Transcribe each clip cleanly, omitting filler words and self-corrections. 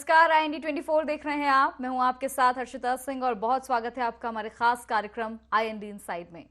नमस्कार, IND24 देख रहे हैं आप। मैं हूं आपके साथ हर्षिता सिंह और बहुत स्वागत है आपका हमारे खास कार्यक्रम IND इनसाइड में।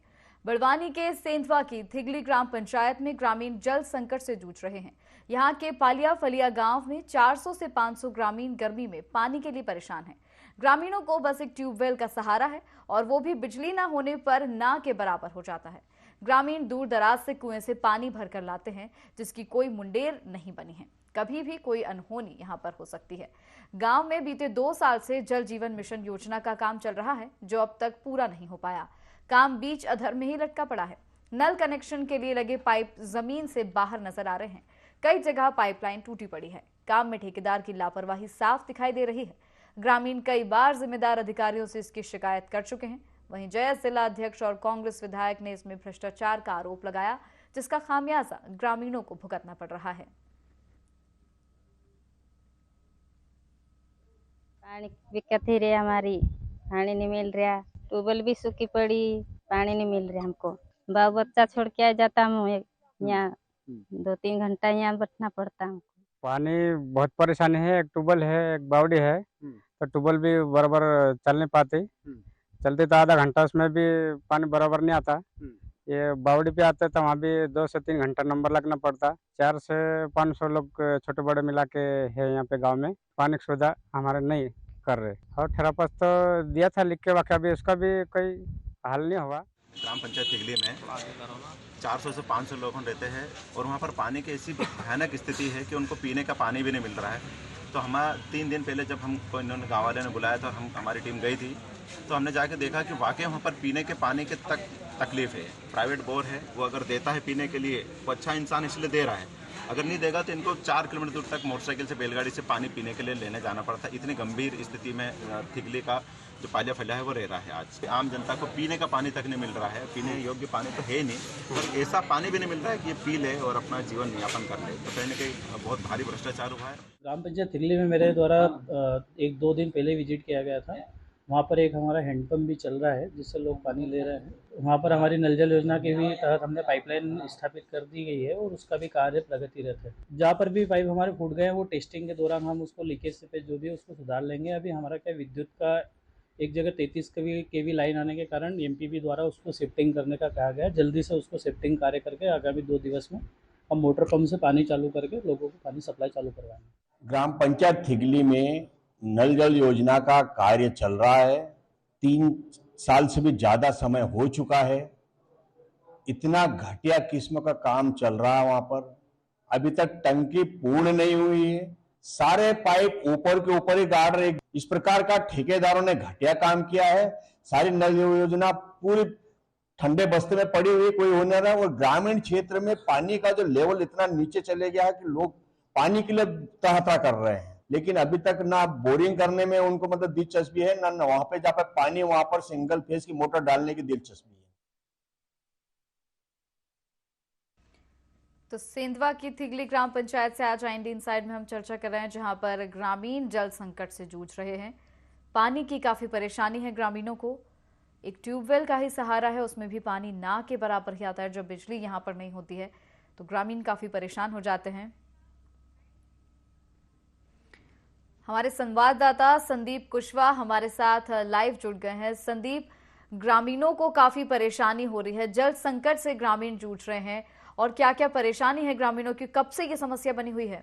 बड़वानी के सेंधवा की थिगली ग्राम पंचायत में ग्रामीण जल संकट से जूझ रहे हैं। यहां के पालिया फलिया गांव में 400 से 500 ग्रामीण गर्मी में पानी के लिए परेशान हैं। ग्रामीणों को बस एक ट्यूबवेल का सहारा है और वो भी बिजली न होने पर ना के बराबर हो जाता है। ग्रामीण दूर दराज से कुएं से पानी भरकर लाते हैं, जिसकी कोई मुंडेर नहीं बनी है। कभी भी कोई अनहोनी यहाँ पर हो सकती है। गांव में बीते 2 साल से जल जीवन मिशन योजना का काम चल रहा है, जो अब तक पूरा नहीं हो पाया। काम बीच अधर में ही लटका पड़ा है। नल कनेक्शन के लिए लगे पाइप जमीन से बाहर नजर आ रहे हैं। कई जगह पाइपलाइन टूटी पड़ी है। काम में ठेकेदार की लापरवाही साफ दिखाई दे रही है। ग्रामीण कई बार जिम्मेदार अधिकारियों से इसकी शिकायत कर चुके हैं। वहीं जयस जिला अध्यक्ष और कांग्रेस विधायक ने इसमें भ्रष्टाचार का आरोप लगाया, जिसका खामियाजा ग्रामीणों को भुगतना पड़ रहा है। पानी की दिक्कत ही रही हमारी, पानी नहीं मिल रहा। ट्यूबवेल भी सूखी पड़ी, पानी नहीं मिल रहा हमको। बाल बच्चा छोड़ के आ जाता हूँ यहाँ 2-3 घंटा यहाँ बैठना पड़ता हमको। पानी बहुत परेशानी है। एक ट्यूबवेल है, एक बावड़ी है, तो ट्यूबवेल भी बराबर चल नहीं पाती। चलते तो आधा घंटा उसमें भी पानी बराबर नहीं आता। ये बावड़ी पे आते तो वहाँ भी 2 से 3 घंटा नंबर लगना पड़ता। 4 से 500 लोग छोटे बड़े मिला के है यहाँ पे गांव में। पानी की सुविधा हमारे नहीं कर रहे और ठेरापस तो दिया था लिख के, बाकी अभी उसका भी कोई हल नहीं हुआ। ग्राम पंचायत थिगली में 400 से 500 लोग रहते हैं और वहाँ पर पानी की ऐसी भयानक स्थिति है कि उनको पीने का पानी भी नहीं मिल रहा है। तो हमारा 3 दिन पहले जब हमको इन्होंने गाँव वाले ने बुलाया था, हमारी टीम गई थी, तो हमने जाके देखा कि वाकई वहाँ पर पीने के पानी के तकलीफ है। प्राइवेट बोर है, वो अगर देता है पीने के लिए वो अच्छा इंसान इसलिए दे रहा है, अगर नहीं देगा तो इनको 4 किलोमीटर दूर तक मोटरसाइकिल से बैलगाड़ी से पानी पीने के लिए लेने जाना पड़ता है। इतनी गंभीर स्थिति में थिगली का जो पालिया फलिया है वो रह रहा है। आज आम जनता को पीने का पानी तक नहीं मिल रहा है। पीने योग्य पानी तो है नहीं, और ऐसा पानी भी नहीं मिल रहा है कि ये पी ले और अपना जीवन यापन कर ले। तो कहीं न कहीं बहुत भारी भ्रष्टाचार हुआ है। ग्राम पंचायत थिगली में मेरे द्वारा 1-2 दिन पहले विजिट किया गया था। वहाँ पर एक हमारा हैंडपम्प भी चल रहा है, जिससे लोग पानी ले रहे हैं। वहाँ पर हमारी नल जल योजना के भी तहत हमने पाइपलाइन स्थापित कर दी गई है और उसका भी कार्य प्रगतिरत है। जहाँ पर भी पाइप हमारे फूट गए हैं, वो टेस्टिंग के दौरान हम उसको लीकेज पे जो भी उसको सुधार लेंगे। अभी हमारा क्या विद्युत का एक जगह 33 केवी लाइन आने के कारण एमपीबी द्वारा उसको शिफ्टिंग करने का कहा गया। जल्दी से उसको शिफ्टिंग कार्य करके आगामी 2 दिवस में हम मोटर पंप से पानी चालू करके लोगों को पानी सप्लाई चालू करवाएंगे। ग्राम पंचायत थिगली में नल जल योजना का कार्य चल रहा है। 3 साल से भी ज्यादा समय हो चुका है। इतना घटिया किस्म का काम चल रहा है वहां पर। अभी तक टंकी पूर्ण नहीं हुई है। सारे पाइप ऊपर के ऊपर ही गाड़ रहे। इस प्रकार का ठेकेदारों ने घटिया काम किया है। सारी नल योजना पूरी ठंडे बस्ते में पड़ी हुई, कोई होने रहा है। और ग्रामीण क्षेत्र में पानी का जो लेवल इतना नीचे चले गया है कि लोग पानी के लिए तहता कर रहे हैं। लेकिन अभी तक ना बोरिंग करने में उनको मतलब दिलचस्पी है, ना वहां पे जहाँ पे पानी वहां पर सिंगल फेज की मोटर डालने की दिलचस्पी है। तो सेंधवा की थिगली ग्राम पंचायत से आज IND इनसाइड में हम चर्चा कर रहे हैं, जहां पर ग्रामीण जल संकट से जूझ रहे हैं। पानी की काफी परेशानी है ग्रामीणों को। एक ट्यूबवेल का ही सहारा है, उसमें भी पानी ना के बराबर ही आता है। जब बिजली यहां पर नहीं होती है तो ग्रामीण काफी परेशान हो जाते हैं। हमारे संवाददाता संदीप कुशवाहा हमारे साथ लाइव जुड़ गए हैं। संदीप, ग्रामीणों को काफी परेशानी हो रही है, जल संकट से ग्रामीण जूझ रहे हैं, और क्या क्या परेशानी है ग्रामीणों की, कब से ये समस्या बनी हुई है?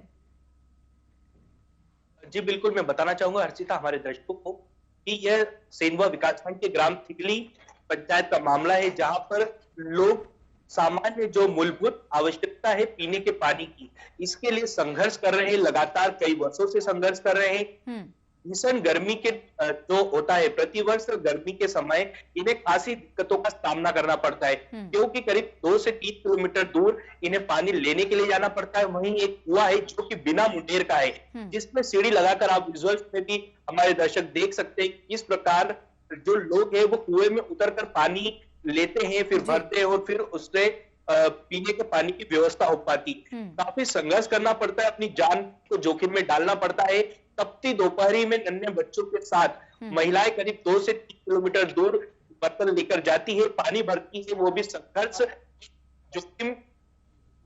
जी बिल्कुल, मैं बताना चाहूंगा हर्षिता हमारे दर्शकों को कि यह सेंधवा विकासखंड के ग्राम थिगली पंचायत का मामला है, जहां पर लोग सामान्य जो मूलभूत आवश्यकता है पीने के पानी की, इसके लिए संघर्ष कर रहे हैं। लगातार कई वर्षों से संघर्ष कर रहे हैं। भीषण गर्मी के जो होता है, प्रतिवर्ष गर्मी के समय इन्हें खासी दिक्कतों का सामना करना पड़ता है, क्योंकि करीब 2 से 3 किलोमीटर दूर इन्हें पानी लेने के लिए जाना पड़ता है। वहीं एक कुआं है जो कि बिना मुंडेर का है, जिसमें सीढ़ी लगाकर आप विजुअल्स में भी हमारे दर्शक देख सकते हैं किस प्रकार जो लोग हैं वो कुएं में उतरकर पानी लेते हैं, फिर भरते हैं और फिर उससे पीने के पानी की व्यवस्था हो पाती। काफी संघर्ष करना पड़ता है, अपनी जान को जोखिम में डालना पड़ता है। तपती दोपहरी में नन्हे बच्चों के साथ महिलाएं करीब 2 से 3 किलोमीटर दूर बर्तन लेकर जाती है, पानी भरती है, वो भी संघर्ष जोखिम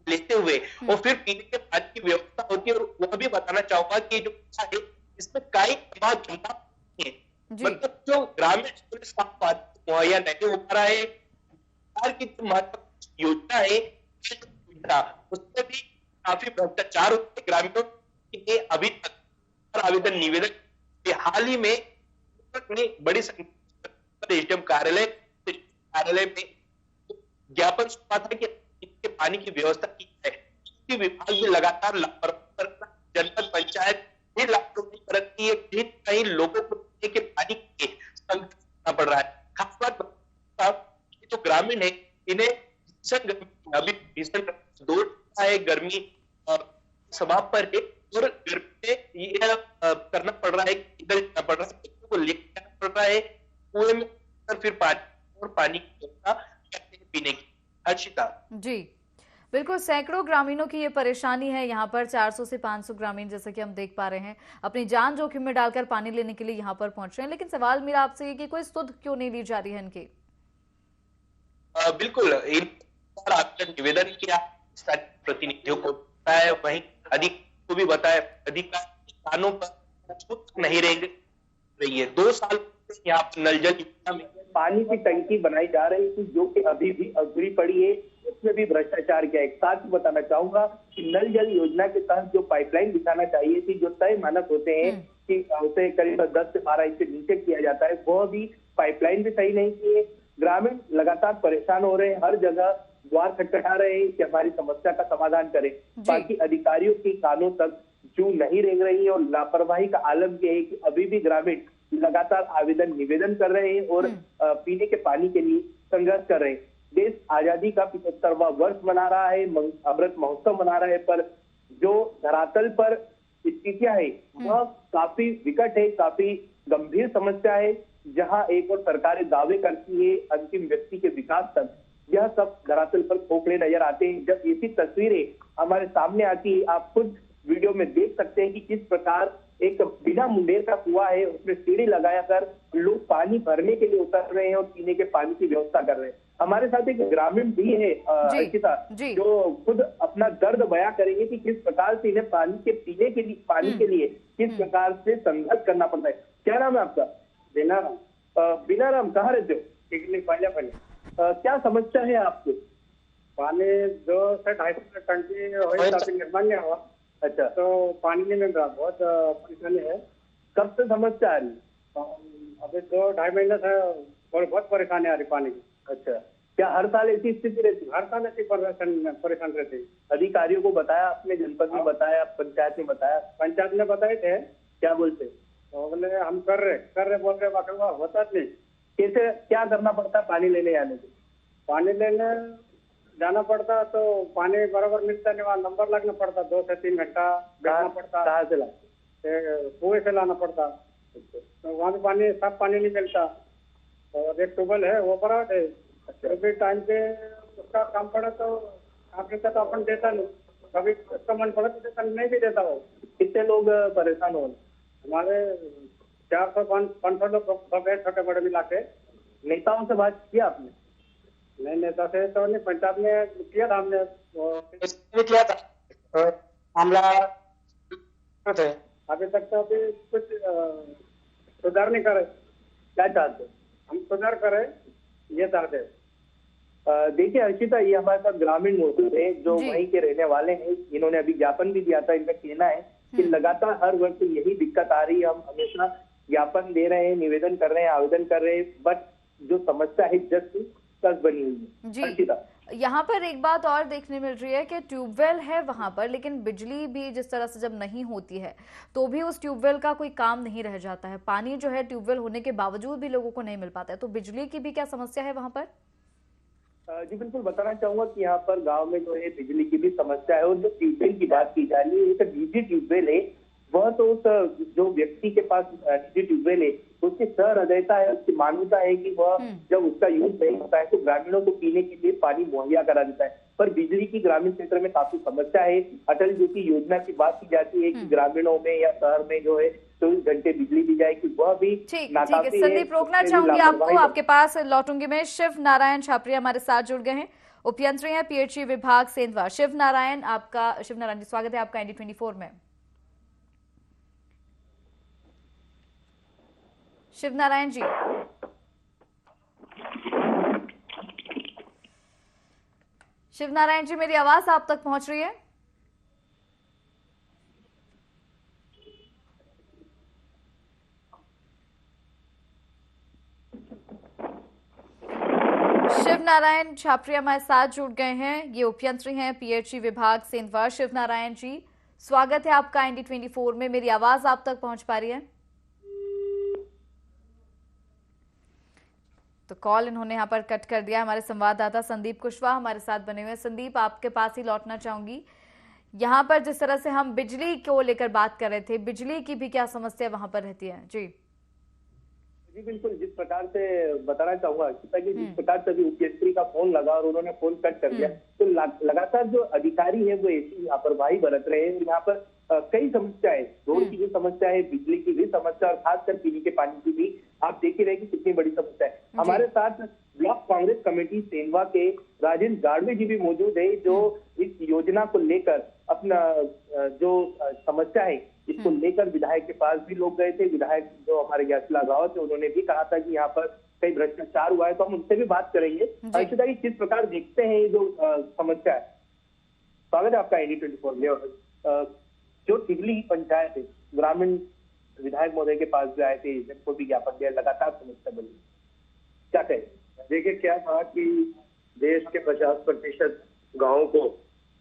लेते हुए, और फिर पीने के पानी की व्यवस्था होती है। और वह भी बताना चाहूंगा कि जो है इसमें कई दबाव जमा है, जी। मतलब जो ग्रामीण स्कूल साफ पानी मुहैया नहीं हो पा रहा है, सरकार की जो महत्वपूर्ण योजना है उसमें भी काफी भ्रष्टाचार होते ग्रामीणों के अभी तक आवेदन निवेदन के हाल ही में बड़ी संख्या में एसडीएम कार्यालय में ज्ञापन सौंपा था कि इसके पानी की व्यवस्था की जाए। कृषि विभाग भी लगातार लापरवाही कर रहा है, जनपद पंचायत भी लापरवाही करती है, कहीं लोगों को पीने के पानी के संकट करना पड़ रहा है। खास बात जो ग्रामीण है इन्हें भीषण गर्मी अभी भीषण दो है, गर्मी समाप्त पर है और गर्मी में यह करना पड़ रहा है, इधर जाना पड़ रहा है, बच्चों को लेकर जाना पड़ रहा है कुएं में, फिर पानी और पानी की व्यवस्था पीने की। हर्षिता जी बिल्कुल, सैकड़ों ग्रामीणों की ये परेशानी है। यहाँ पर 400 से 500 ग्रामीण, जैसे कि हम देख पा रहे हैं, अपनी जान जोखिम में डालकर पानी लेने के लिए यहाँ पर पहुंच रहे हैं। लेकिन सवाल मेरा आपसे ये कि कोई सुध क्यों नहीं ली जा रही है इनकी? बिल्कुल, इन पर आपने निवेदन किया, प्रतिनिधियों को बताया, वहीं अधिकारियों को भी बताया, अधिकारी किसानों पर छूट नहीं रही है। 2 साल से यहाँ पर नल जल योजना में पानी की टंकी बनाई जा रही थी जो कि अभी भी अधूरी पड़ी है, उसमें भी भ्रष्टाचार किया है। साथ ही बताना चाहूंगा कि नल जल योजना के तहत जो पाइपलाइन बिछाना चाहिए थी, जो तय मानक होते हैं कि उसे करीब 10 से 12 इंच से नीचे किया जाता है, वह भी पाइपलाइन भी सही नहीं की है। ग्रामीण लगातार परेशान हो रहे हैं, हर जगह द्वार खटखटा रहे हैं कि हमारी समस्या का समाधान करें। बाकी अधिकारियों की कानों तक जू नहीं रेंग रही है और लापरवाही का आलम यह है कि अभी भी ग्रामीण लगातार आवेदन निवेदन कर रहे हैं और पीने के पानी के लिए संघर्ष कर रहे हैं। देश आजादी का 75वां वर्ष मना रहा है, अमृत महोत्सव मना रहा है, पर जो धरातल पर स्थितियां है वह काफी विकट है, काफी गंभीर समस्या है। जहां एक और सरकारें दावे करती है अंतिम व्यक्ति के विकास तक, यह सब धरातल पर खोखले नजर आते हैं। जब ऐसी तस्वीरें हमारे सामने आती है, आप खुद वीडियो में देख सकते हैं कि किस प्रकार एक बिना मुंडेर का कुआं है, उसमें सीढ़ी लगाया कर लोग पानी भरने के लिए उतर रहे हैं और पीने के पानी की व्यवस्था कर रहे हैं। हमारे साथ एक ग्रामीण भी है अर्चिता, जो खुद अपना दर्द बयां करेंगे कि किस प्रकार से इन्हें पानी के पीने के लिए, पानी के लिए किस प्रकार से संघर्ष करना पड़ता है। क्या नाम है आपका? बिनाराम। बिनाराम, कहाँ रहते हो? क्या समस्या है आपको? पानी 2 से 250 टंकी निर्माण हुआ। अच्छा, तो पानी नहीं मिल रहा, बहुत परेशानी है। कब से समस्या आ रही है? अभी 2-2.5 महीने से बहुत परेशानी आ रही पानी की। अच्छा, क्या हर साल ऐसी स्थिति रहती? हर साल ऐसी परेशान रहती। अधिकारियों को बताया आपने? जनपद में बताया, पंचायत में बताया? पंचायत में बताए थे। क्या बोलते? तो बोले हम कर रहे बोल रहे, बाकी होता नहीं। कैसे, क्या करना पड़ता पानी लेने आने के? पानी लेने जाना पड़ता तो पानी बराबर मिलता नहीं, वहाँ नंबर लगना पड़ता, 2 से 3 घंटा बैठना पड़ता। कहाँ से लाते? कुएं से लाना पड़ता। तो वहाँ भी पानी, साफ पानी नहीं मिलता। और एक ट्यूबवेल है वो पर है, कभी टाइम पे उसका काम पड़ा तो काम देता तो अपन देता नहीं, कभी उसका मन पड़ा तो देता नहीं भी देता। वो कितने लोग परेशान हो? हमारे 400-500 लोग छोटे बड़े मिला के। नेताओं से बात किया आपने? नहीं, नेता से तो नहीं, पंचायत में किया था हमने, किया था मामला थे। अभी तक तो अभी कुछ सुधार नहीं करे। क्या चाहते? हम सुधार करें ये चाहते। देखिए अर्चिता, ये हमारे साथ ग्रामीण मौजूद है जो वहीं के रहने वाले हैं। इन्होंने अभी ज्ञापन भी दिया था। इनका कहना है कि लगातार हर वर्ष यही दिक्कत आ रही है, हम हमेशा ज्ञापन दे रहे हैं, निवेदन कर रहे हैं, आवेदन कर रहे हैं, बट जो समस्या है जस्ट तक बनी हुई है। जी, यहाँ पर एक बात और देखने मिल रही है कि ट्यूबवेल है वहां पर, लेकिन बिजली भी जिस तरह से जब नहीं होती है तो भी उस ट्यूबवेल का कोई काम नहीं रह जाता है। पानी जो है ट्यूबवेल होने के बावजूद भी लोगों को नहीं मिल पाता है, तो बिजली की भी क्या समस्या है वहां पर? जी बिल्कुल, बताना चाहूंगा कि यहाँ पर गांव में जो है बिजली की भी समस्या है। और जो ट्यूबवेल की बात की जा रही है, एक निजी ट्यूबवेल है, वह तो उस जो व्यक्ति के पास निजी ट्यूबवेल है उसकी सहृदयता है, उसकी मान्यता है कि वह जब उसका यूज नहीं होता है तो ग्रामीणों को पीने के लिए पानी मुहैया करा देता है। पर बिजली की ग्रामीण क्षेत्र में काफी समस्या है। अटल ज्योति योजना की बात की जाती है कि ग्रामीणों में या शहर में जो है 24 घंटे बिजली दी जाएगी, वह भी नाकाफी है। संदीप, रोकना चाहूंगी आपको, आपके पास लौटूंगी मैं। शिव नारायण छापरी हमारे साथ जुड़ गए हैं, उपयंत्री हैं पीएचई विभाग सेंधवा। शिव नारायण जी, स्वागत है आपका ND24 में। शिवनारायण जी, शिवनारायण जी, मेरी आवाज आप तक पहुंच रही है? शिवनारायण छापरी हमारे साथ जुड़ गए हैं। ये उपयंत्री हैं पीएचई विभाग सेंधवा। शिवनारायण जी, स्वागत है आपका ND24 में। मेरी आवाज आप तक पहुंच पा रही है? तो कॉल इन्होंने यहाँ पर कट कर दिया। हमारे संवाददाता संदीप कुशवाहा हमारे साथ बने हुए हैं। संदीप, आपके पास ही लौटना चाहूंगी। यहाँ पर जिस तरह से हम बिजली को लेकर बात कर रहे थे, बिजली की भी क्या समस्या वहां पर रहती है? जी जी बिल्कुल, जिस प्रकार से बताना चाहूंगा कि जिस प्रकार से अभी उपयंत्री का फोन लगा और उन्होंने फोन कट कर दिया, तो लगातार जो अधिकारी है वो ऐसी लापरवाही बरत रहे हैं। यहाँ पर कई समस्याएं, रोड की भी समस्या है, बिजली की भी समस्या और खासकर पीने के पानी की भी आप देख ही रहे कि कितनी बड़ी समस्या है। हमारे साथ ब्लॉक कांग्रेस कमेटी सेंधवा के राजेंद्र गाड़वे जी भी मौजूद है, जो इस योजना को लेकर अपना जो समस्या है इसको लेकर विधायक के पास भी लोग गए थे। विधायक जो हमारे ज्ञासीलाल रावत थे, उन्होंने भी कहा था कि यहाँ पर कई भ्रष्टाचार हुआ है, तो हम उनसे भी बात करेंगे। अर्शिता जी, किस प्रकार देखते हैं ये जो समस्या है? स्वागत है आपका ND24 में। जो तिगली पंचायत है, ग्रामीण विधायक महोदय के पास भी आए थे, जिनको भी ज्ञापन दिया, लगातार समस्या बनी, क्या कहें? देखिए, क्या था कि देश के 50% गाँव को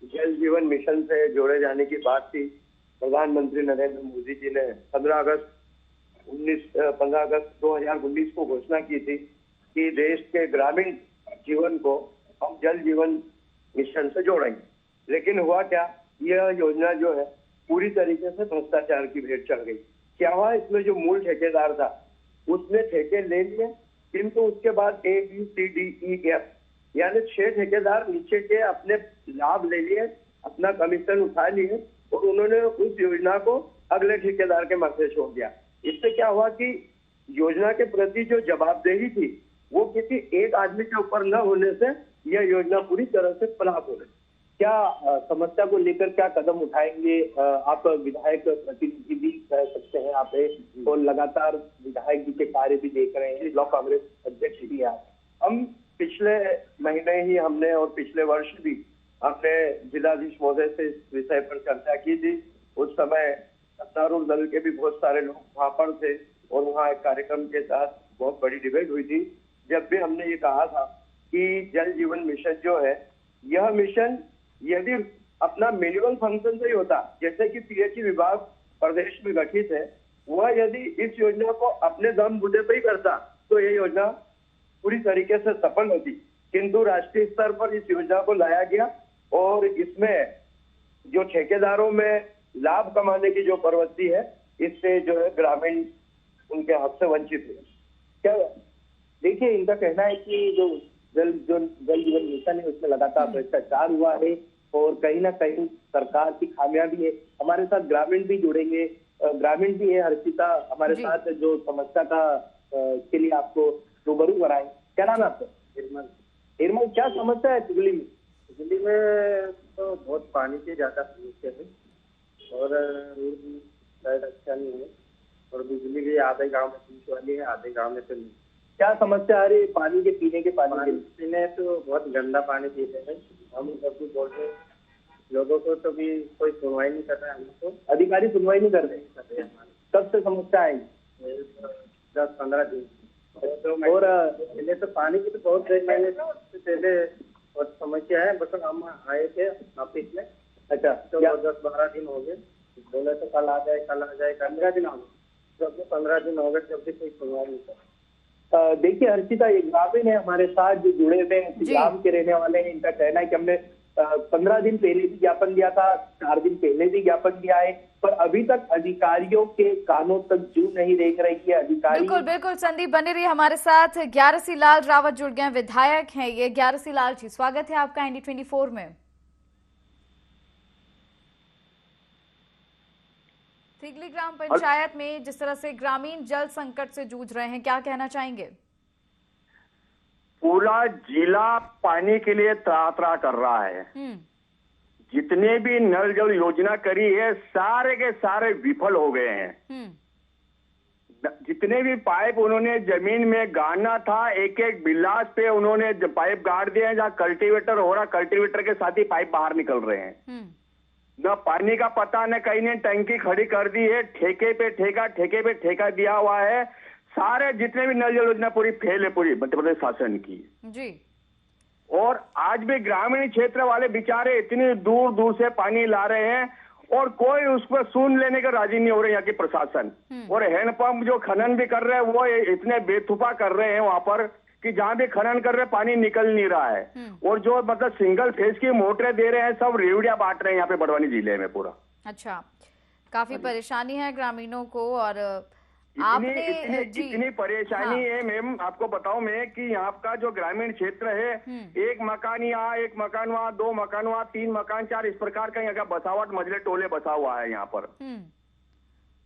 जल जीवन मिशन से जोड़े जाने की बात थी। प्रधानमंत्री नरेंद्र मोदी जी ने 15 अगस्त 2019 को घोषणा की थी कि देश के ग्रामीण जीवन को हम जल जीवन मिशन से जोड़ेंगे। लेकिन हुआ क्या, यह योजना जो है पूरी तरीके से भ्रष्टाचार की भेंट चढ़ गई। क्या हुआ, इसमें जो मूल ठेकेदार था उसने ठेके ले लिए, किंतु उसके बाद ABCDEF यानी 6 ठेकेदार नीचे के अपने लाभ ले लिए, अपना कमीशन उठा लिए और उन्होंने उस योजना को अगले ठेकेदार के माथे छोड़ दिया। इससे क्या हुआ कि योजना के प्रति जो जवाबदेही थी वो किसी एक आदमी के ऊपर न होने से यह योजना पूरी तरह से फ्लॉप हो गई। क्या समस्या को लेकर क्या कदम उठाएंगे? आप विधायक प्रतिनिधि भी कह सकते हैं आप, और लगातार विधायक जी के कार्य भी देख रहे हैं, ब्लॉक कांग्रेस अध्यक्ष भी हैं। हम पिछले महीने ही हमने और पिछले वर्ष भी हमने जिलाधीश महोदय से इस विषय पर चर्चा की थी। उस समय सत्तारूढ़ दल के भी बहुत सारे लोग वहां पर थे और वहां एक कार्यक्रम के तहत बहुत बड़ी डिबेट हुई थी, जब भी हमने ये कहा था कि जल जीवन मिशन जो है, यह मिशन यदि अपना मिनिमम फंक्शन से ही होता, जैसे कि पीएचई विभाग प्रदेश में गठित है, वह यदि इस योजना को अपने दम बुद्धे पर ही करता तो यह योजना पूरी तरीके से सफल होती। किंतु राष्ट्रीय स्तर पर इस योजना को लाया गया और इसमें जो ठेकेदारों में लाभ कमाने की जो प्रवृत्ति है, इससे जो है ग्रामीण उनके हक से वंचित हुए। क्या देखिए, इनका कहना है कि जो जल जीवन मिशन है उसमें लगातार भ्रष्टाचार हुआ है और कहीं ना कहीं सरकार की खामियां भी है। हमारे साथ ग्रामीण भी जुड़ेंगे, ग्रामीण भी है हर्षिता हमारे साथ, जो समस्या का के लिए आपको रूबरू कराएं। क्या नाम है आपका? निर्मल, क्या समस्या है तिगली में? दिल्ली में तो बहुत पानी की ज्यादा समस्या है और रोड भी शायद अच्छा नहीं है और बिजली भी आधे गांव में पहुंच वाली है, आधे गांव में तो नहीं। क्या समस्या आ रही है पानी के? पीने के पानी पीने तो बहुत गंदा पानी पीते हैं हम, सब कुछ बोलते हैं लोगों को, तो भी कोई सुनवाई नहीं कर रहा है। हमको अधिकारी सुनवाई नहीं कर रहे हैं। कब से समस्या आएगी? 10-15 दिन और पहले तो पानी की तो बहुत महीने से पहले बहुत समस्या है। बस हम आए थे ऑफिस में, अच्छा, तो 10-12 दिन हो गए, बोले तो कल आ जाए 15 दिन हो गए, जब 15 दिन हो गए जब भी कोई सुनवाई नहीं कर। देखिए हर्षिता, एक ग्रामीण है हमारे साथ जो जुड़े हुए हैं, ग्राम के रहने वाले हैं। इनका कहना है कि हमने 15 दिन पहले भी ज्ञापन दिया था, 4 दिन पहले भी ज्ञापन दिया है, पर अभी तक अधिकारियों के कानों तक जू नहीं देख रही है अधिकारी। बिल्कुल बिल्कुल संदीप, बने रहिए हमारे साथ। ग्यारसीलाल रावत जुड़ गए, विधायक हैं ये। ग्यारसीलाल जी, स्वागत है आपका ND24 में। तिगली ग्राम पंचायत में जिस तरह से ग्रामीण जल संकट से जूझ रहे हैं, क्या कहना चाहेंगे? पूरा जिला पानी के लिए त्राह कर रहा है। जितने भी नल जल योजना करी है सारे के सारे विफल हो गए हैं। जितने भी पाइप उन्होंने जमीन में गाड़ना था, एक एक बिलास पे उन्होंने पाइप गाड़ दिए हैं। जहाँ कल्टीवेटर हो रहा, कल्टीवेटर के साथ ही पाइप बाहर निकल रहे हैं। न पानी का पता, न कहीं ने टंकी खड़ी कर दी है। ठेके पे ठेका दिया हुआ है। सारे जितने भी नल जल योजना पूरी फेल है, पूरी मध्य प्रदेश शासन की जी। और आज भी ग्रामीण क्षेत्र वाले बेचारे इतनी दूर दूर से पानी ला रहे हैं और कोई उस पर सुन लेने का राजी नहीं हो रहे यहाँ की प्रशासन। और हैंडपंप जो खनन भी कर रहे हैं वो इतने बेतुफा कर रहे हैं वहां पर कि जहां भी खनन कर रहे हैं पानी निकल नहीं रहा है। और जो मतलब सिंगल फेज की मोटरें दे रहे हैं, सब रेवड़िया बांट रहे हैं यहाँ पे बड़वानी जिले में पूरा। अच्छा, काफी परेशानी है ग्रामीणों को। और इतनी परेशानी है मैम, आपको बताऊं मैं कि यहाँ का जो ग्रामीण क्षेत्र है, एक मकान यहाँ, एक मकान वहाँ, 2 मकान वहाँ, 3 मकान 4, इस प्रकार का यहाँ का बसावट मजले टोले बसा हुआ है यहाँ पर।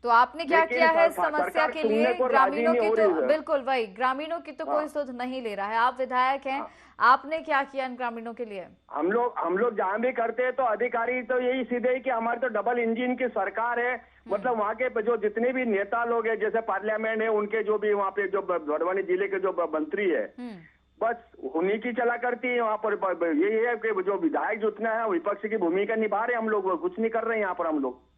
तो आपने क्या किया है इस समस्या के लिए? ग्रामीणों की तो बिल्कुल वही, ग्रामीणों की तो कोई सुध नहीं ले रहा है। आप विधायक हैं, आपने क्या किया इन ग्रामीणों के लिए? हम लोग जहाँ भी करते हैं तो अधिकारी तो यही सीधे कि हमारी तो डबल इंजन की सरकार है। मतलब वहाँ के जो जितने भी नेता लोग हैं, जैसे पार्लियामेंट है, उनके जो भी वहाँ पे जो बड़वानी जिले के जो मंत्री है, बस उन्हीं की चला करती है वहाँ पर। यही है कि जो विधायक जितना है विपक्ष की भूमिका निभा रहे, हम लोग कुछ नहीं कर रहे हैं यहाँ पर। हम लोग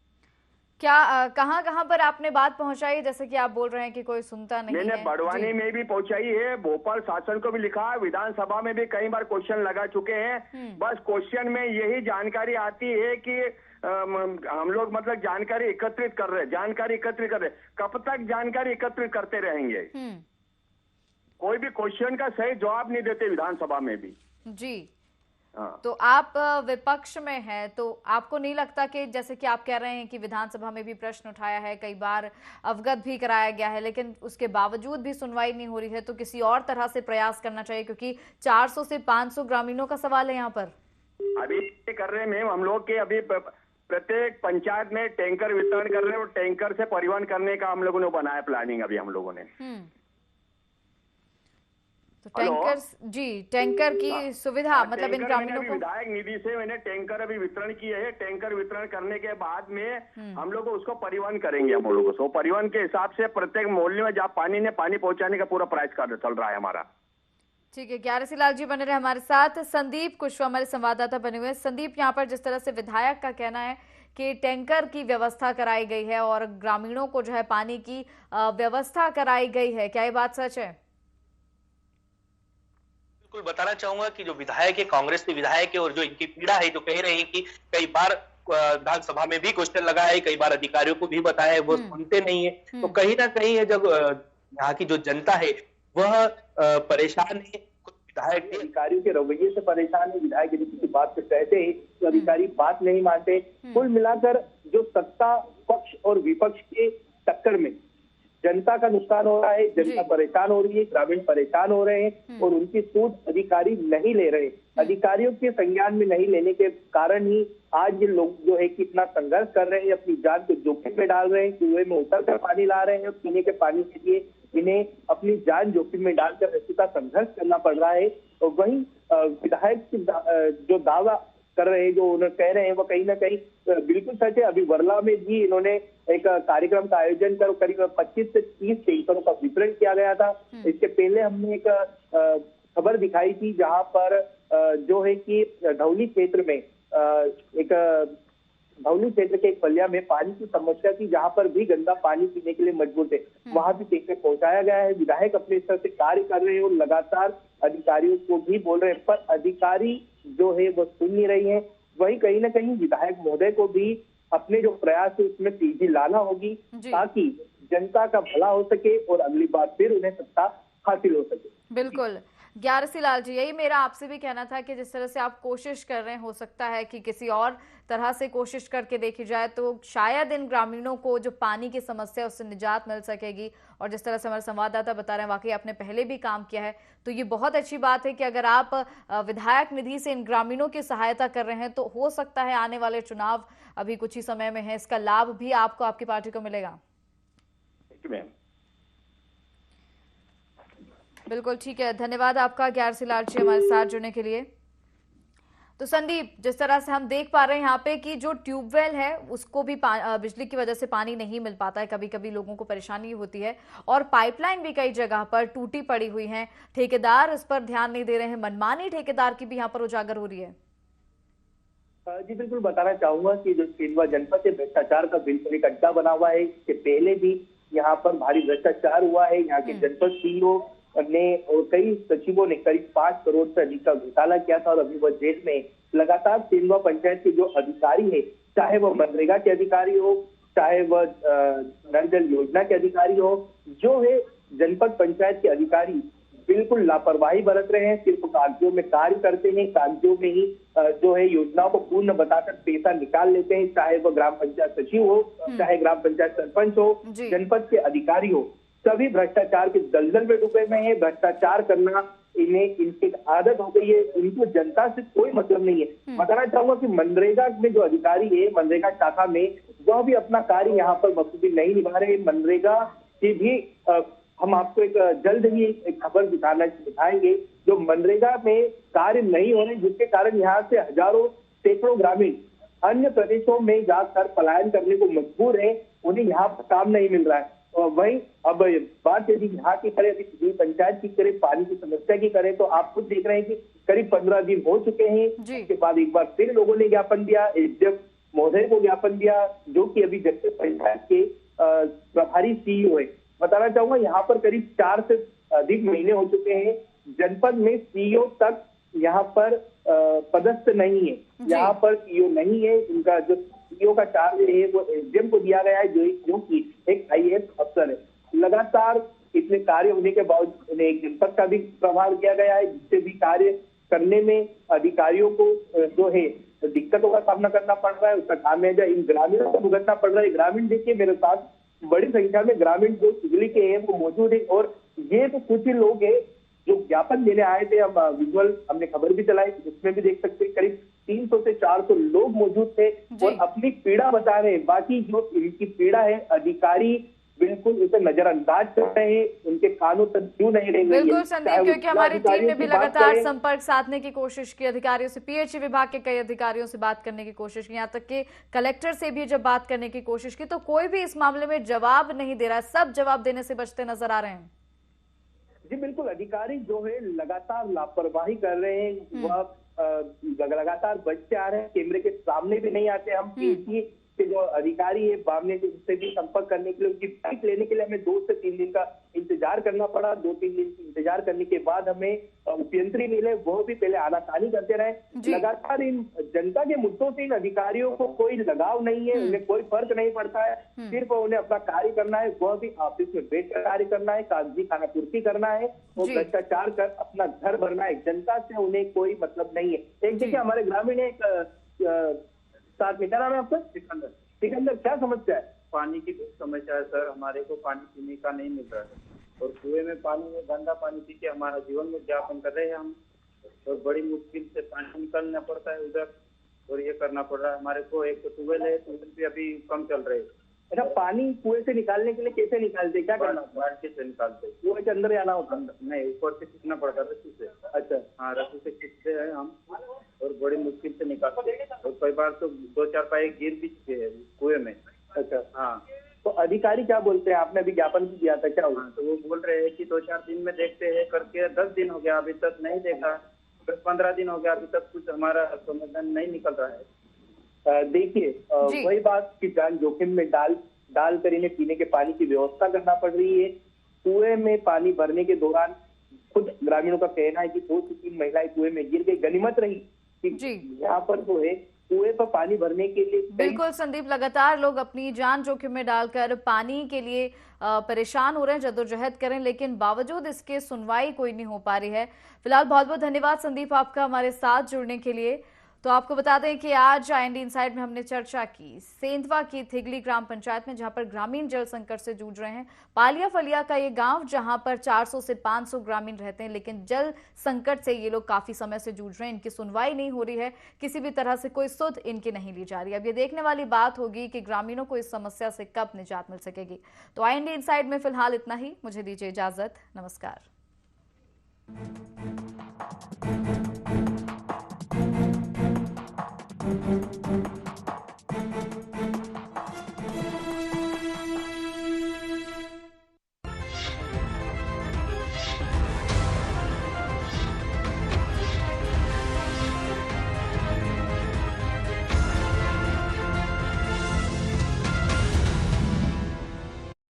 क्या कहाँ पर आपने बात पहुंचाई? जैसे कि आप बोल रहे हैं कि कोई सुनता नहीं है। मैंने बड़वानी में भी पहुंचाई है, भोपाल शासन को भी लिखा है, विधानसभा में भी कई बार क्वेश्चन लगा चुके हैं। बस क्वेश्चन में यही जानकारी आती है कि हम लोग मतलब जानकारी एकत्रित कर रहे। कब तक जानकारी एकत्रित करते रहेंगे? कोई भी क्वेश्चन का सही जवाब नहीं देते विधानसभा में भी। जी तो आप विपक्ष में हैं, तो आपको नहीं लगता कि जैसे कि आप कह रहे हैं कि विधानसभा में भी प्रश्न उठाया है, कई बार अवगत भी कराया गया है, लेकिन उसके बावजूद भी सुनवाई नहीं हो रही है, तो किसी और तरह से प्रयास करना चाहिए? क्योंकि 400 से 500 ग्रामीणों का सवाल है यहाँ पर। अभी कर रहे हैं मैम, हम लोग के अभी प्रत्येक पंचायत में टैंकर वितरण कर रहे हैं और टैंकर से परिवहन करने का हम लोगों ने बनाया प्लानिंग अभी हम लोगों ने। तो टैंकर की सुविधा मतलब इन ग्रामीणों को विधायक निधि से मैंने टैंकर अभी वितरण किए हैं। टैंकर वितरण करने के बाद में हम लोग उसको परिवहन करेंगे। हम लोगों को परिवहन के हिसाब से प्रत्येक मोहल्ले में जहाँ पानी पहुंचाने का पूरा प्रयास चल रहा है हमारा। ठीक है, ग्यारसी लाल जी बने रहे हमारे साथ। संदीप कुशवाहा हमारे संवाददाता बने हुए हैं। संदीप, यहाँ पर जिस तरह से विधायक का कहना है कि टैंकर की व्यवस्था कराई गई है और ग्रामीणों को जो है पानी की व्यवस्था कराई गई है, क्या ये बात सच है? बिल्कुल बताना चाहूंगा कि जो विधायक है, कांग्रेस के विधायक है, और जो इनकी पीड़ा है, जो कह रहे हैं कि कई बार विधानसभा में भी क्वेश्चन लगा है, कई बार अधिकारियों को भी बताया है, वो सुनते नहीं है। तो कहीं ना कहीं है जब यहाँ की जो जनता है वह परेशान है। विधायक अधिकारियों के रवैये से परेशान है। विधायक यदि किसी बात पे कहते हैं तो अधिकारी बात नहीं मानते। कुल मिलाकर जो सत्ता पक्ष और विपक्ष के टक्कर में जनता का नुकसान हो रहा है, जनता परेशान हो रही है, ग्रामीण परेशान हो रहे हैं और उनकी सूझ अधिकारी नहीं ले रहे। अधिकारियों के संज्ञान में नहीं लेने के कारण ही आज ये लोग जो है कि इतना संघर्ष कर रहे हैं, अपनी जान को जोखिम में डाल रहे हैं, कुएं में उतर कर पानी ला रहे हैं और पीने के पानी के लिए इन्हें अपनी जान जोखिम में डालकर रेस्क्यू का संघर्ष करना पड़ रहा है। और वहीं विधायक जो दावा कर रहे हैं, जो उन्होंने कह रहे हैं, वो कहीं ना कहीं बिल्कुल सच है। अभी वर्ला में भी इन्होंने एक कार्यक्रम का आयोजन कर करीब 25 से 30 टैंकरों का वितरण किया गया था। इसके पहले हमने एक खबर दिखाई थी जहां पर जो है कि धौली क्षेत्र में धौली क्षेत्र के एक पलिया में पानी की समस्या थी, जहां पर भी गंदा पानी पीने के लिए मजबूर थे, वहां भी टैंकर पहुंचाया गया है। विधायक अपने स्तर से कार्य कर रहे हैं और लगातार अधिकारियों को भी बोल रहे हैं, पर अधिकारी जो है वो सुन नहीं रही है। वही कहीं ना कहीं विधायक महोदय को भी अपने जो प्रयास है उसमें तेजी लाना होगी ताकि जनता का भला हो सके और अगली बार फिर उन्हें सत्ता हासिल हो सके। बिल्कुल ग्यारसी लाल जी, यही मेरा आपसे भी कहना था कि जिस तरह से आप कोशिश कर रहे हैं, हो सकता है कि किसी और तरह से कोशिश करके देखी जाए तो शायद इन ग्रामीणों को जो पानी की समस्या उससे निजात मिल सकेगी। और जिस तरह से हमारे संवाददाता बता रहे हैं, वाकई आपने पहले भी काम किया है, तो ये बहुत अच्छी बात है कि अगर आप विधायक निधि से इन ग्रामीणों की सहायता कर रहे हैं तो हो सकता है आने वाले चुनाव अभी कुछ ही समय में है, इसका लाभ भी आपको, आपकी पार्टी को मिलेगा। बिल्कुल ठीक है, धन्यवाद आपका ग्यारसी लाल जी हमारे साथ जुड़ने के लिए। तो संदीप, जिस तरह से हम देख पा रहे हैं यहाँ पे कि जो ट्यूबवेल है उसको भी बिजली की वजह से पानी नहीं मिल पाता है, कभी कभी लोगों को परेशानी होती है, और पाइपलाइन भी कई जगह पर टूटी पड़ी हुई है। ठेकेदार इस पर ध्यान नहीं दे रहे हैं, मनमानी ठेकेदार की भी यहाँ पर उजागर हो रही है। जी बिल्कुल, बताना चाहूंगा कि जो सेंधवा जनपद है भ्रष्टाचार का बिल्कुल एक अड्डा बना हुआ है। इससे पहले भी यहाँ पर भारी भ्रष्टाचार हुआ है। यहाँ के जनपद सीईओ ने और कई सचिवों ने करीब 5 करोड़ से अधिक का घोटाला किया था और अभी वह जेल में। लगातार सेंधवा पंचायत के जो अधिकारी है, चाहे वह मनरेगा के अधिकारी हो, चाहे वह नल जल योजना के अधिकारी हो, जो है जनपद पंचायत के अधिकारी बिल्कुल लापरवाही बरत रहे हैं। सिर्फ कागजों में कार्य करते हैं, कागजों में ही जो है योजनाओं को पूर्ण बताकर पैसा निकाल लेते हैं, चाहे वह ग्राम पंचायत सचिव हो, चाहे ग्राम पंचायत सरपंच हो, जनपद के अधिकारी हो, सभी भ्रष्टाचार के दलदल में डूबे हुए हैं। भ्रष्टाचार करना इनकी आदत हो गई है, इनको जनता से कोई मतलब नहीं है। बताना चाहूंगा कि मनरेगा में जो अधिकारी है, मनरेगा शाखा में, वह भी अपना कार्य यहाँ पर बखूबी नहीं निभा रहे। मनरेगा की भी हम आपको एक जल्द ही एक खबर दिखाएंगे जो मनरेगा में कार्य नहीं होने, जिसके कारण यहाँ से हजारों सैकड़ों ग्रामीण अन्य प्रदेशों में जाकर पलायन करने को मजबूर है, उन्हें यहाँ पर काम नहीं मिल रहा है। और वहीं अब बात यदि यहाँ की करें, यदि पंचायत की करें, पानी की समस्या की करें, तो आप खुद देख रहे हैं कि करीब 15 दिन हो चुके हैं। उसके बाद एक बार फिर लोगों ने ज्ञापन दिया, एसडीएम महोदय को ज्ञापन दिया, जो कि अभी जनपद पंचायत के प्रभारी सीईओ है। बताना चाहूंगा यहाँ पर करीब 4 से अधिक महीने हो चुके हैं, जनपद में सीईओ तक यहाँ पर पदस्थ नहीं है। यहाँ पर सीईओ नहीं है, इनका जो सीईओ का चार्ज है वो एसडीएम को दिया गया है, जो कि एक आईएएस अफसर है। लगातार इतने कार्य होने के बावजूद उन्हें एक जनपद का भी प्रभार दिया गया है, जिससे भी कार्य करने में अधिकारियों को जो है दिक्कतों का सामना करना पड़ रहा है। उसका खामियाजा इन ग्रामीणों को भुगतना पड़ रहा है। ग्रामीण देखिए, मेरे साथ बड़ी संख्या में ग्रामीण जो तिगली के हैं वो मौजूद है, और ये तो कुछ ही लोग हैं जो ज्ञापन देने आए थे। हम विजुअल हमने खबर भी चलाई, उसमें भी देख सकते हैं करीब 300 से 400 लोग मौजूद थे और अपनी पीड़ा बता रहे हैं। बाकी जो इनकी पीड़ा है, अधिकारी बिल्कुल उसे नजरअंदाज कर रहे हैं, उनके कानों तक क्यों नहीं रह गई। बिल्कुल संदीप, क्योंकि हमारी टीम ने भी लगातार संपर्क साधने की कोशिश की अधिकारियों से, पीएचई विभाग के कई अधिकारियों से बात करने की कोशिश की, यहाँ तक कि कलेक्टर से भी जब बात करने की कोशिश की तो कोई भी इस मामले में जवाब नहीं दे रहा है। सब जवाब देने से बचते नजर आ रहे हैं। जी बिल्कुल, अधिकारी जो है लगातार लापरवाही कर रहे हैं, वह लगातार बचते आ रहे हैं, कैमरे के सामने भी नहीं आते। हम पीएचई के जो अधिकारी है बामने से उससे भी संपर्क करने के लिए, उनकी बाइक लेने के लिए हमें 2 से 3 दिन का इंतजार करना पड़ा। 2-3 दिन इंतजार करने के बाद हमें उपयंत्री मिले, वो भी पहले आनाकानी करते रहे। लगातार इन जनता के मुद्दों से इन अधिकारियों को कोई लगाव नहीं है, उन्हें कोई फर्क नहीं पड़ता है। सिर्फ उन्हें अपना कार्य करना है, वह भी ऑफिस में बैठकर कार्य करना है, कागजी खानापूर्ति करना है, वो भ्रष्टाचार कर अपना घर भरना है। जनता से उन्हें कोई मतलब नहीं है। एक देखिए, हमारे ग्रामीण एक साथ में, क्या नाम है आपका? सिकंदर, क्या समस्या है? पानी की बहुत समस्या है सर, हमारे को पानी पीने का नहीं मिल रहा है और कुएं में पानी में गंदा पानी पी के हमारा जीवन में ज्ञापन कर रहे हैं हम, और बड़ी मुश्किल से पानी निकालना पड़ता है उधर, और ये करना पड़ रहा है हमारे को। एक तो ट्यूबवेल है, ट्यूबवेल भी अभी कम चल रहे हैं। अच्छा, पानी कुएं से निकालने के लिए कैसे निकालते, क्या करना? बाल्टी से निकालते, कुएं के अंदर जाना होता है? नहीं, ऊपर से खींचना पड़ता है रस्सी से। अच्छा, हाँ, रस्सी से खींचते हैं हम और बड़ी मुश्किल से निकालते हैं, और कई बार तो 2-4 पाए गिर भी चुके हैं कुएं में। अच्छा, हाँ। तो अधिकारी क्या बोलते हैं? आपने अभी ज्ञापन भी दिया था, क्या हुआ? तो वो बोल रहे हैं कि 2-4 दिन में देखते हैं करके। 10 दिन हो गया, अभी तक नहीं देखा। 10-15 दिन हो गया, अभी तक कुछ हमारा समाधान नहीं निकल रहा है। देखिए, वही बात की जान जोखिम में डालकर इन्हें पीने के पानी की व्यवस्था करना पड़ रही है। कुएं में पानी भरने के दौरान खुद ग्रामीणों का कहना है कि 2 से 3 महिलाएं कुएं में गिर गई। गनीमत रही कि यहाँ पर जो है कुएं पर पानी भरने के लिए। बिल्कुल संदीप, लगातार लोग अपनी जान जोखिम में डालकर पानी के लिए परेशान हो रहे हैं, जद्दोजहद करें, लेकिन बावजूद इसके सुनवाई कोई नहीं हो पा रही है। फिलहाल बहुत बहुत धन्यवाद संदीप आपका हमारे साथ जुड़ने के लिए। तो आपको बता दें कि आज आईएनडी इनसाइड में हमने चर्चा की सेंधवा की थिगली ग्राम पंचायत में, जहां पर ग्रामीण जल संकट से जूझ रहे हैं। पालिया फलिया का ये गांव, जहां पर 400 से 500 ग्रामीण रहते हैं, लेकिन जल संकट से ये लोग काफी समय से जूझ रहे हैं। इनकी सुनवाई नहीं हो रही है, किसी भी तरह से कोई सुध इनकी नहीं ली जा रही। अब ये देखने वाली बात होगी कि ग्रामीणों को इस समस्या से कब निजात मिल सकेगी। तो आईएनडी इनसाइड में फिलहाल इतना ही। मुझे दीजिए इजाजत, नमस्कार। है।